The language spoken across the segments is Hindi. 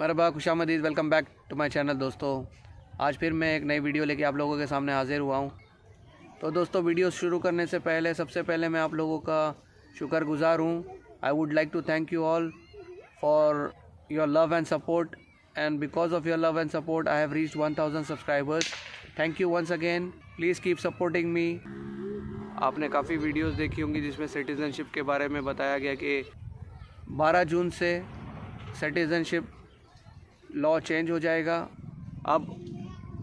मरहबा, खुशामदीद, welcome back to my channel. दोस्तों, आज फिर मैं एक नई वीडियो लेके आप लोगों के सामने हाजिर हुआ हूँ। तो दोस्तों, वीडियो शुरू करने से पहले सबसे पहले मैं आप लोगों का शुक्रगुजार हूँ। I would like to thank you all for your love and support, and because of your love and support I have reached 1000 subscribers. Thank you once again. Please keep supporting me. आपने काफ़ी वीडियोज़ देखी होंगी जिसमें सिटीज़नशिप के बारे में बताया गया कि 12 जून से सिटीज़नशिप लॉ चेंज हो जाएगा। अब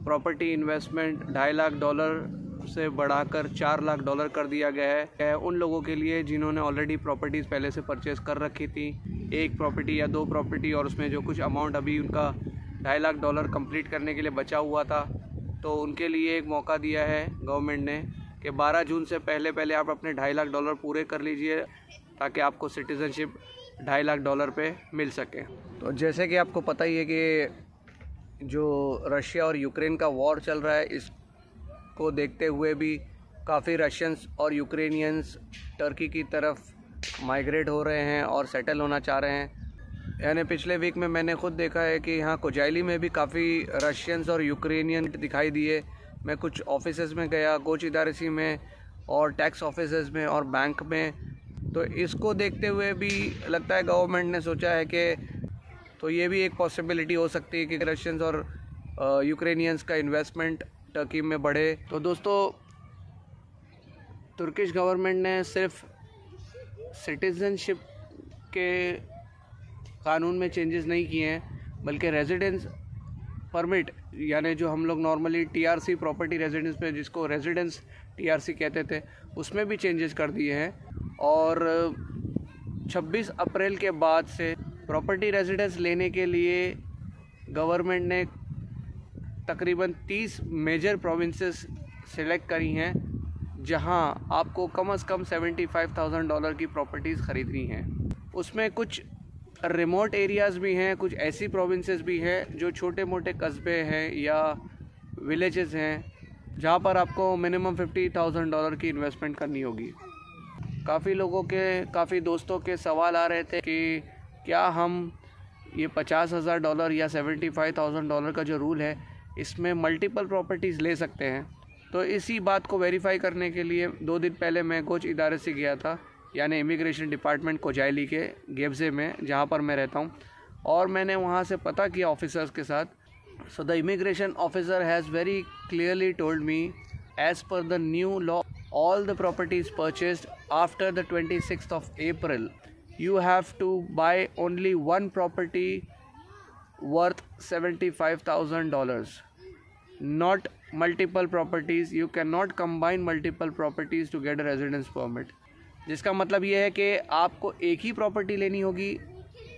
प्रॉपर्टी इन्वेस्टमेंट $2.5 लाख से बढ़ाकर $4 लाख कर दिया गया है उन लोगों के लिए जिन्होंने ऑलरेडी प्रॉपर्टीज़ पहले से परचेस कर रखी थी, एक प्रॉपर्टी या 2 प्रॉपर्टी, और उसमें जो कुछ अमाउंट अभी उनका $2.5 लाख कंप्लीट करने के लिए बचा हुआ था, तो उनके लिए एक मौका दिया है गवर्नमेंट ने कि 12 जून से पहले आप अपने $2.5 लाख पूरे कर लीजिए ताकि आपको सिटीज़नशिप $2.5 लाख पे मिल सके। तो जैसे कि आपको पता ही है कि जो रशिया और यूक्रेन का वॉर चल रहा है, इसको देखते हुए भी काफ़ी रशियंस और यूक्रेनियंस टर्की की तरफ माइग्रेट हो रहे हैं और सेटल होना चाह रहे हैं। यानी पिछले वीक में मैंने खुद देखा है कि यहाँ कोजाइली में भी काफ़ी रशियंस और यूक्रेनियन दिखाई दिए। मैं कुछ ऑफिसेज़ में गया, कोच इदारसी में और टैक्स ऑफिसेज़ में और बैंक में, तो इसको देखते हुए भी लगता है गवर्नमेंट ने सोचा है कि तो ये भी एक पॉसिबिलिटी हो सकती है कि रशियंस और यूक्रेनियंस का इन्वेस्टमेंट टर्की में बढ़े। तो दोस्तों, तुर्किश गवर्नमेंट ने सिर्फ सिटीज़नशिप के कानून में चेंजेस नहीं किए हैं, बल्कि रेजिडेंस परमिट, यानी जो हम लोग नॉर्मली टीआरसी प्रॉपर्टी रेजिडेंस में जिसको रेजिडेंस टीआरसी कहते थे, उसमें भी चेंजेस कर दिए हैं। और 26 अप्रैल के बाद से प्रॉपर्टी रेजिडेंस लेने के लिए गवर्नमेंट ने तकरीबन 30 मेजर प्रोविंसेस सिलेक्ट करी हैं जहां आपको कम से कम $75,000 की प्रॉपर्टीज़ ख़रीदनी हैं। उसमें कुछ रिमोट एरियाज़ भी हैं, कुछ ऐसी प्रोविंसेस भी हैं जो छोटे मोटे कस्बे हैं या विलेजेस हैं जहां पर आपको मिनिमम $50,000 की इन्वेस्टमेंट करनी होगी। काफ़ी दोस्तों के सवाल आ रहे थे कि क्या हम ये $50,000 या $75,000 का जो रूल है, इसमें मल्टीपल प्रॉपर्टीज़ ले सकते हैं। तो इसी बात को वेरीफाई करने के लिए 2 दिन पहले मैं कोच इदारे से गया था, यानी इमिग्रेशन डिपार्टमेंट कोजाइली के गेब्जे में, जहाँ पर मैं रहता हूँ, और मैंने वहाँ से पता किया ऑफिसर्स के साथ। So the immigration officer has very clearly told me, as per the new law, all the properties purchased after the 26th of April, you have to buy only one property worth $75,000, not multiple properties. You cannot combine multiple properties to get a residence permit. जिसका मतलब ये है कि आपको एक ही प्रॉपर्टी लेनी होगी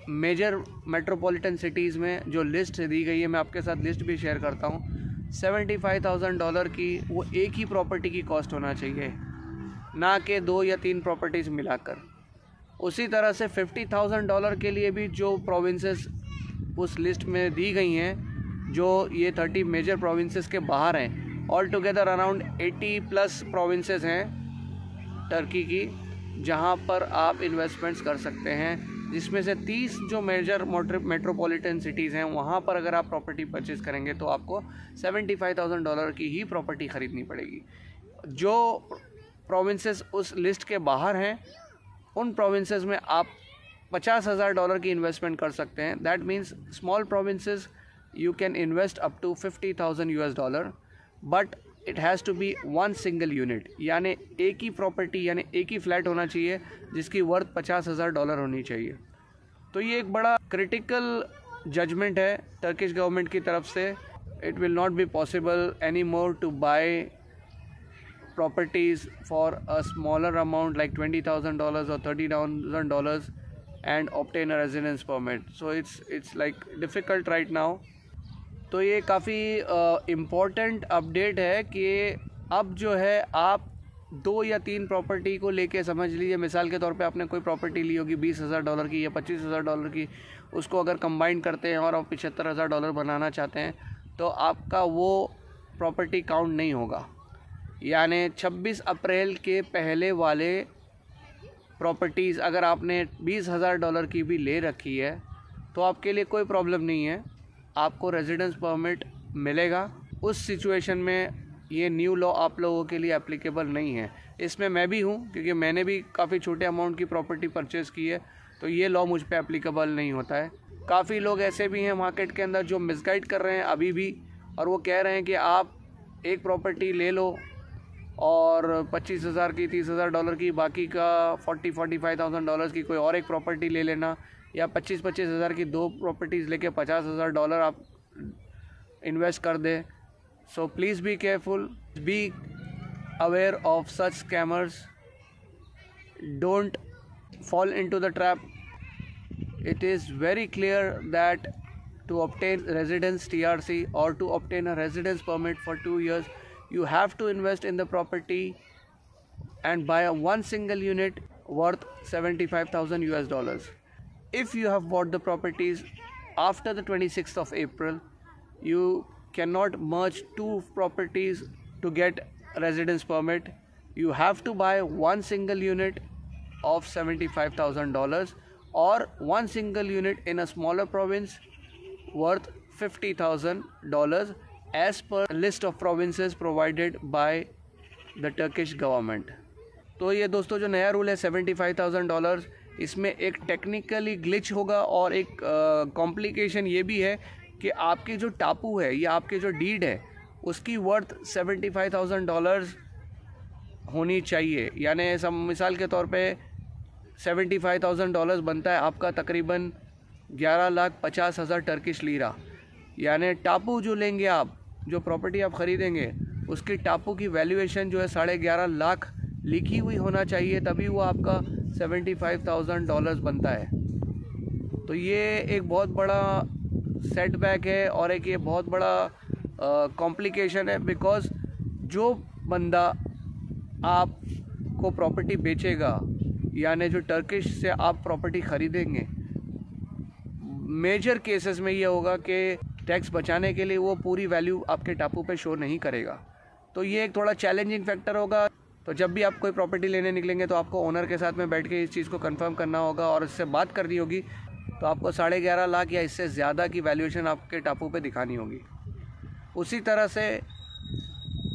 मेजर मेट्रोपॉलिटन सिटीज़ में। जो लिस्ट दी गई है, मैं आपके साथ लिस्ट भी शेयर करता हूँ, $75,000 की वो एक ही प्रॉपर्टी की कॉस्ट होना चाहिए, ना कि 2 या 3 प्रॉपर्टीज़ मिलाकर। उसी तरह से $50,000 के लिए भी जो प्रोविंसेस उस लिस्ट में दी गई हैं, जो ये 30 मेजर प्रोविंसेस के बाहर हैं, ऑल टुगेदर अराउंड 80+ प्रोविंसेस हैं टर्की की जहां पर आप इन्वेस्टमेंट्स कर सकते हैं, जिसमें से 30 जो मेजर मेट्रोपॉलिटन सिटीज़ हैं, वहाँ पर अगर आप प्रॉपर्टी परचेज़ करेंगे तो आपको $75,000 की ही प्रॉपर्टी ख़रीदनी पड़ेगी। जो प्रोविंसेस उस लिस्ट के बाहर हैं, उन प्रोविंसेस में आप $50,000 की इन्वेस्टमेंट कर सकते हैं। That means small provinces you can invest up to $50,000, but it has to be one single unit, यानी एक ही प्रॉपर्टी, यानी एक ही फ्लैट होना चाहिए जिसकी वर्थ $50,000 होनी चाहिए। तो ये एक बड़ा क्रिटिकल जजमेंट है टर्किश गवर्नमेंट की तरफ से। It will not be possible any more to buy properties for a smaller amount like $20,000 और $30,000 and obtain a residence permit. So it's like difficult right now. तो ये काफ़ी इम्पॉर्टेंट अपडेट है कि अब जो है आप 2 या 3 प्रॉपर्टी को लेके, समझ लीजिए मिसाल के तौर पे आपने कोई प्रॉपर्टी ली होगी $20,000 की या $25,000 की, उसको अगर कंबाइन करते हैं और आप $75,000 बनाना चाहते हैं, तो आपका वो प्रॉपर्टी काउंट नहीं होगा। यानी 26 अप्रैल के पहले वाले प्रॉपर्टीज़ अगर आपने $20,000 की भी ले रखी है तो आपके लिए कोई प्रॉब्लम नहीं है, आपको रेजिडेंस परमिट मिलेगा। उस सिचुएशन में ये न्यू लॉ आप लोगों के लिए एप्लीकेबल नहीं है। इसमें मैं भी हूँ, क्योंकि मैंने भी काफ़ी छोटे अमाउंट की प्रॉपर्टी परचेज़ की है, तो ये लॉ मुझ पे एप्लीकेबल नहीं होता है। काफ़ी लोग ऐसे भी हैं मार्केट के अंदर जो मिसगाइड कर रहे हैं अभी भी, और वो कह रहे हैं कि आप एक प्रॉपर्टी ले लो और 25,000 की, $30,000 की, बाकी का $45,000 की कोई और एक प्रॉपर्टी ले लेना, या 25,000 की 2 प्रॉपर्टीज़ लेके $50,000 आप इन्वेस्ट कर दें। So please be careful, be aware of such scammers, don't fall into the trap. It is very clear that to obtain residence TRC or to obtain a residence permit for 2 years, you have to invest in the property and buy one single unit worth $75,000. If you have bought the properties after the 26th of April, you cannot merge 2 properties to get residence permit. You have to buy one single unit of $75,000 or one single unit in a smaller province worth $50,000 as per list of provinces provided by the Turkish government. तो ये दोस्तों जो नया रूल है $75,000, इसमें एक टेक्निकली ग्लिच होगा और एक कॉम्प्लिकेशन ये भी है कि आपकी जो टापू है या आपकी जो डीड है उसकी वर्थ $75,000 होनी चाहिए। यानी सब मिसाल के तौर पे $75,000 बनता है आपका तकरीबन 11,50,000 टर्किश लीरा। यानी टापू जो लेंगे आप, जो प्रॉपर्टी आप ख़रीदेंगे, उसकी टापू की वैल्यूएशन जो है 11.5 लाख लिखी हुई होना चाहिए, तभी वो आपका $75,000 बनता है। तो ये एक बहुत बड़ा सेटबैक है और एक ये बहुत बड़ा कॉम्प्लिकेशन है, बिकॉज़ जो बंदा आपको प्रॉपर्टी बेचेगा, यानी जो टर्किश से आप प्रॉपर्टी ख़रीदेंगे, मेजर केसेस में ये होगा कि टैक्स बचाने के लिए वो पूरी वैल्यू आपके टापू पे शो नहीं करेगा। तो ये एक थोड़ा चैलेंजिंग फैक्टर होगा। तो जब भी आप कोई प्रॉपर्टी लेने निकलेंगे तो आपको ओनर के साथ में बैठ के इस चीज़ को कंफर्म करना होगा और इससे बात करनी होगी। तो आपको 11.5 लाख या इससे ज़्यादा की वैल्यूएशन आपके टापू पे दिखानी होगी। उसी तरह से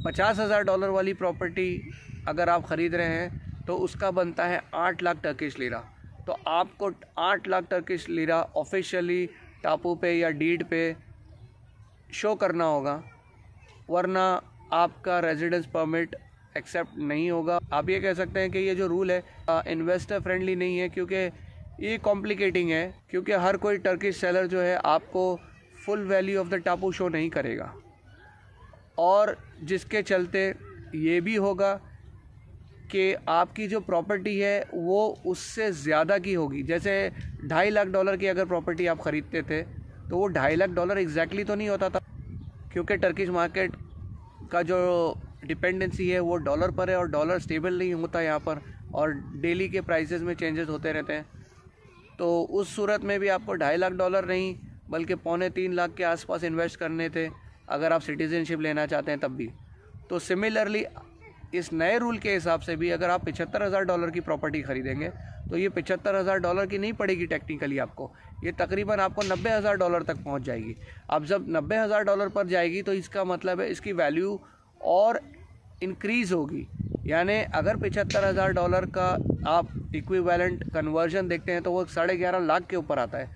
$50,000 वाली प्रॉपर्टी अगर आप ख़रीद रहे हैं तो उसका बनता है 8 लाख टर्किश लीरा। तो आपको 8 लाख टर्किश लीरा ऑफिशियली टापू पे या डीड पे शो करना होगा, वरना आपका रेजिडेंस परमिट एक्सेप्ट नहीं होगा। आप ये कह सकते हैं कि ये जो रूल है इन्वेस्टर फ्रेंडली नहीं है, क्योंकि ये कॉम्प्लिकेटिंग है, क्योंकि हर कोई टर्किश सेलर जो है आपको फुल वैल्यू ऑफ द टापू शो नहीं करेगा, और जिसके चलते ये भी होगा कि आपकी जो प्रॉपर्टी है वो उससे ज़्यादा की होगी। जैसे $2.5 लाख की अगर प्रॉपर्टी आप ख़रीदते थे तो वो $2.5 लाख एग्जैक्टली तो नहीं होता था, क्योंकि टर्किश मार्केट का जो डिपेंडेंसी है वो डॉलर पर है और डॉलर स्टेबल नहीं होता यहाँ पर, और डेली के प्राइसेस में चेंजेस होते रहते हैं। तो उस सूरत में भी आपको $2.5 लाख नहीं बल्कि 2.25 लाख के आसपास इन्वेस्ट करने थे अगर आप सिटीज़नशिप लेना चाहते हैं तब भी। तो सिमिलरली इस नए रूल के हिसाब से भी अगर आप $75,000 की प्रॉपर्टी ख़रीदेंगे तो ये $75,000 की नहीं पड़ेगी टेक्निकली आपको, ये तकरीबन आपको $90,000 तक पहुंच जाएगी। अब जब $90,000 पर जाएगी तो इसका मतलब है इसकी वैल्यू और इंक्रीज़ होगी। यानी अगर $75,000 का आप इक्विवेलेंट कन्वर्जन देखते हैं तो वो 11.5 लाख के ऊपर आता है,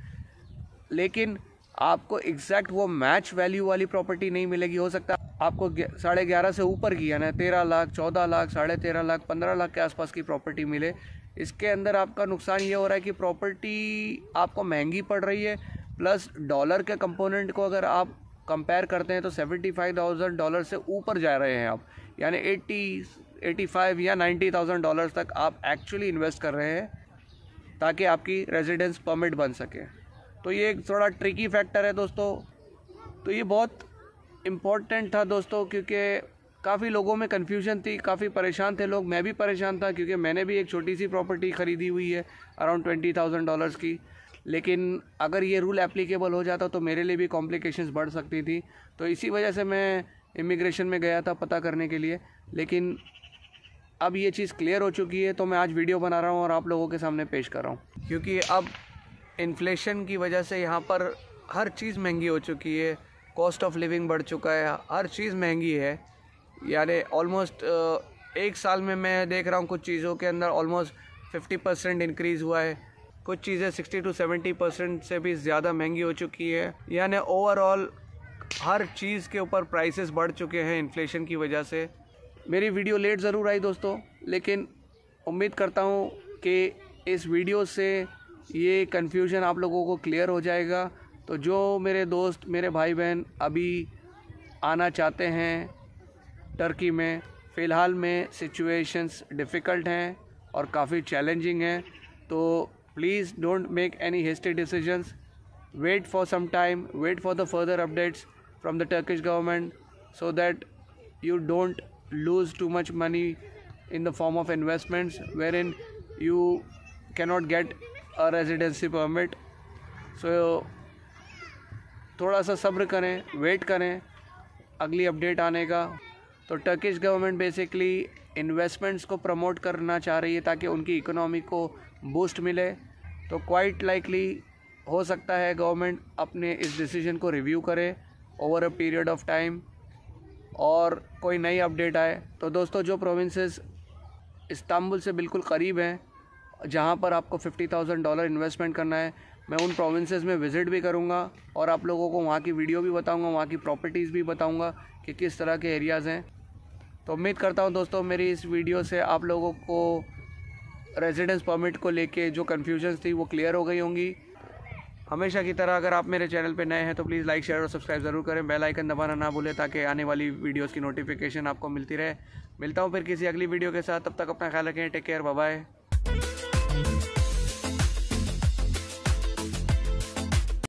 लेकिन आपको एग्जैक्ट वो मैच वैल्यू वाली प्रॉपर्टी नहीं मिलेगी। हो सकता है आपको 11.5 से ऊपर की, यानी 13 लाख, 14 लाख, 13.5 लाख, 15 लाख के आसपास की प्रॉपर्टी मिले। इसके अंदर आपका नुकसान ये हो रहा है कि प्रॉपर्टी आपको महंगी पड़ रही है, प्लस डॉलर के कंपोनेंट को अगर आप कंपेयर करते हैं तो $75,000 से ऊपर जा रहे हैं आप, यानी 80, 85 या $90,000 तक आप एक्चुअली इन्वेस्ट कर रहे हैं ताकि आपकी रेजिडेंस परमिट बन सके। तो ये एक थोड़ा ट्रिकी फैक्टर है दोस्तों। तो ये बहुत इम्पोर्टेंट था दोस्तों, क्योंकि काफ़ी लोगों में कन्फ्यूजन थी, काफ़ी परेशान थे लोग, मैं भी परेशान था, क्योंकि मैंने भी एक छोटी सी प्रॉपर्टी ख़रीदी हुई है अराउंड $20,000 की। लेकिन अगर ये रूल एप्लीकेबल हो जाता तो मेरे लिए भी कॉम्प्लिकेशंस बढ़ सकती थी। तो इसी वजह से मैं इमिग्रेशन में गया था पता करने के लिए, लेकिन अब ये चीज़ क्लियर हो चुकी है तो मैं आज वीडियो बना रहा हूँ और आप लोगों के सामने पेश कर रहा हूँ। क्योंकि अब इन्फ्लेशन की वजह से यहाँ पर हर चीज़ महंगी हो चुकी है, कॉस्ट ऑफ लिविंग बढ़ चुका है, हर चीज़ महंगी है। यानी ऑलमोस्ट एक साल में मैं देख रहा हूँ कुछ चीज़ों के अंदर ऑलमोस्ट 50% इंक्रीज़ हुआ है, कुछ चीज़ें 60 to 70% से भी ज़्यादा महंगी हो चुकी है। यानी ओवरऑल हर चीज़ के ऊपर प्राइसेस बढ़ चुके हैं इन्फ्लेशन की वजह से। मेरी वीडियो लेट ज़रूर आई दोस्तों, लेकिन उम्मीद करता हूँ कि इस वीडियो से ये कन्फ्यूजन आप लोगों को क्लियर हो जाएगा। तो जो मेरे दोस्त, मेरे भाई बहन अभी आना चाहते हैं टर्की में, फ़िलहाल में सिचुएशंस डिफ़िकल्ट हैं और काफ़ी चैलेंजिंग हैं, तो please don't make any hasty decisions, wait for some time, wait for the further updates from the Turkish government so that you don't lose too much money in the form of investments wherein you cannot get a residency permit. So थोड़ा सा सब्र करें, वेट करें अगली अपडेट आने का। तो टर्किश गवर्नमेंट बेसिकली इन्वेस्टमेंट्स को प्रमोट करना चाह रही है ताकि उनकी इकोनॉमी को बूस्ट मिले। तो क्वाइट लाइकली हो सकता है गवर्नमेंट अपने इस डिसीजन को रिव्यू करे over a period of time और कोई नई अपडेट आए। तो दोस्तों, जो प्रोविंसेस इस्तांबुल से बिल्कुल करीब हैं, जहां पर आपको $50,000 इन्वेस्टमेंट करना है, मैं उन प्रोविंसेस में विज़िट भी करूंगा और आप लोगों को वहां की वीडियो भी बताऊंगा, वहां की प्रॉपर्टीज़ भी बताऊंगा कि किस तरह के एरियाज़ हैं। तो उम्मीद करता हूं दोस्तों मेरी इस वीडियो से आप लोगों को रेजिडेंस परमिट को लेके जो कन्फ्यूजन थी वो क्लियर हो गई होंगी। हमेशा की तरह अगर आप मेरे चैनल पे नए हैं तो प्लीज़ लाइक, शेयर और सब्सक्राइब ज़रूर करें, बेल आइकन दबाना ना भूलें ताकि आने वाली वीडियोस की नोटिफिकेशन आपको मिलती रहे। मिलता हूँ फिर किसी अगली वीडियो के साथ, तब तक अपना ख्याल रखें, टेक केयर, बाय बाय।